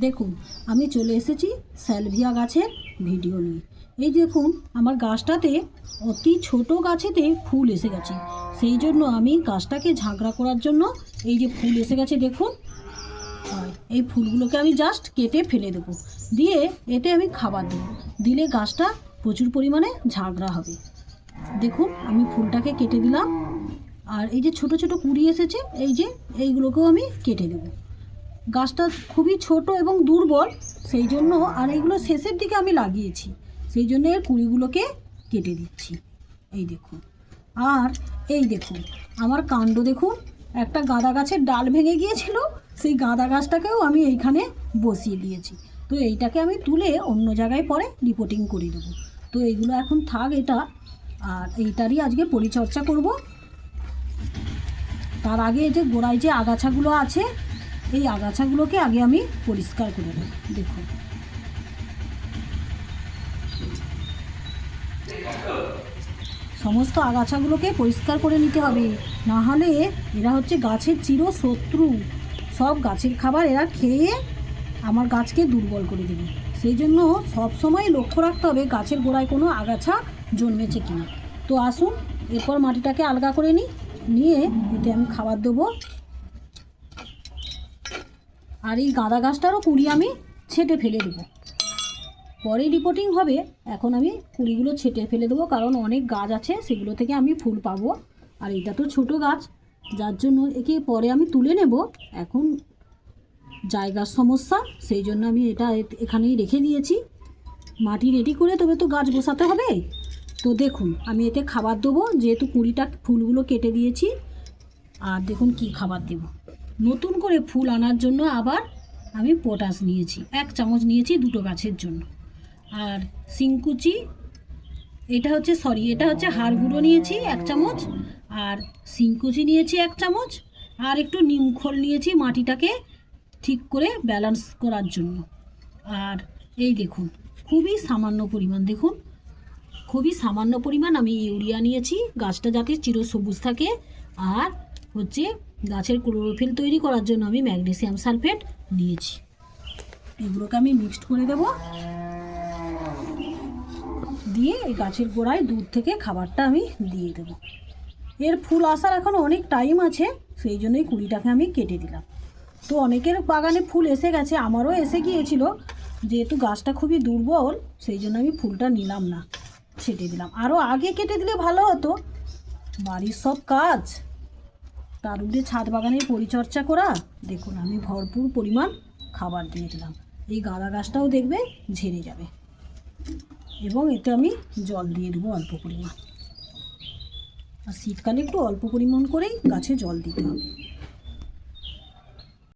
দেখুন আমি চলে এসেছি স্যালভিয়া গাছের ভিডিও নিয়ে। এই দেখুন আমার গাছটাতে অতি ছোট গাছেতে ফুল এসে গেছে, সেই জন্য আমি গাছটাকে ঝাঁকড়া করার জন্য এই যে ফুল এসে গেছে দেখুন, এই ফুলগুলোকে আমি জাস্ট কেটে ফেলে দেবো, দিয়ে এতে আমি খাবার দেবো, দিলে গাছটা প্রচুর পরিমাণে ঝাঁকড়া হবে। দেখুন আমি ফুলটাকে কেটে দিলাম, আর এই যে ছোট ছোট কুঁড়ি এসেছে এইগুলোকেও আমি কেটে দেবো। গাছটা খুবই ছোট এবং দুর্বল, সেই জন্য আর এইগুলো শেষের দিকে আমি লাগিয়েছি, সেই জন্য এর কুঁড়িগুলোকে কেটে দিচ্ছি। এই দেখুন, আর এই দেখুন আমার কাণ্ড দেখুন, একটা গাঁদা গাছের ডাল ভেঙে গিয়েছিল, সেই গাঁদা গাছটাকেও আমি এইখানে বসিয়ে দিয়েছি। তো এইটাকে আমি তুলে অন্য জায়গায় পরে রিপোর্টিং করে দেবো। তো এইগুলো এখন থাক এটা, আর এইটারই আজকে পরিচর্যা করব। তার আগে এই যে গোড়ায় যে আগাছাগুলো আছে, এই আগাছাগুলোকে আগে আমি পরিষ্কার করে নেব। দেখুন সমস্ত আগাছাগুলোকে পরিষ্কার করে নিতে হবে, না হলে এরা হচ্ছে গাছের চিরশত্রু। সব গাছের খাবার এরা খেয়ে আমার গাছকে দুর্বল করে দেবে, সেই জন্য সবসময় লক্ষ্য রাখতে হবে গাছের গোড়ায় কোনো আগাছা জন্মেছে কিনা। তো আসুন এরপর মাটিটাকে আলগা করে নিয়ে এতে আমি খাবার দেবো। আর এই গাঁদা গাছটারও কুঁড়ি আমি ছেটে ফেলে দেবো, পরে রিপোর্টিং হবে। এখন আমি কুঁড়িগুলো ছেটে ফেলে দেবো, কারণ অনেক গাছ আছে সেগুলো থেকে আমি ফুল পাবো, আর এটা তো ছোট গাছ, যার জন্য একে পরে আমি তুলে নেব। এখন জায়গার সমস্যা, সেই জন্য আমি এটা এখানেই রেখে দিয়েছি। মাটি রেডি করে তবে তো গাছ বসাতে হবে। তো দেখুন আমি এতে খাবার দেবো, যেহেতু কুঁড়িটা ফুলগুলো কেটে দিয়েছি। আর দেখুন কি খাবার দেব, নতুন করে ফুল আনার জন্য আবার আমি পটাশ নিয়েছি, 1 চামচ নিয়েছি দুটো গাছের জন্য। আর সিংকুচি, এটা হচ্ছে হাড় গুঁড়ো নিয়েছি 1 চামচ, আর সিংকুচি নিয়েছি 1 চামচ, আর একটু নিমখোল নিয়েছি মাটিটাকে ঠিক করে ব্যালেন্স করার জন্য। আর এই দেখুন খুবই সামান্য পরিমাণ, দেখুন খুবই সামান্য পরিমাণ আমি ইউরিয়া নিয়েছি, গাছটা যাতে চিরসবুজ থাকে। আর হচ্ছে গাছের ক্লোরোফিল তৈরি করার জন্য আমি ম্যাগনেসিয়াম সালফেট নিয়েছি। এগুলোকে আমি মিক্সড করে দেব, দিয়ে এই গাছের গোড়ায় দূর থেকে খাবারটা আমি দিয়ে দেবো। এর ফুল আসার এখন অনেক টাইম আছে, সেই জন্যই কুঁড়িটাকে আমি কেটে দিলাম। তো অনেকের বাগানে ফুল এসে গেছে, আমারও এসে গিয়েছিল, যেহেতু গাছটা খুবই দুর্বল সেই জন্য আমি ফুলটা নিলাম না, ছেটে দিলাম। আরও আগে কেটে দিলে ভালো হতো, বাড়ির সব কাজ তার উপরে ছাদ বাগানের পরিচর্যা করা। দেখুন আমি ভরপুর পরিমাণ খাবার দিয়ে দিলাম, এই গাঁদা গাছটাও দেখবে ঝেড়ে যাবে। এবং এতে আমি জল দিয়ে দেবো অল্প পরিমাণ, আর শীতকালে একটু অল্প পরিমাণ করেই গাছে জল দিতে হবে।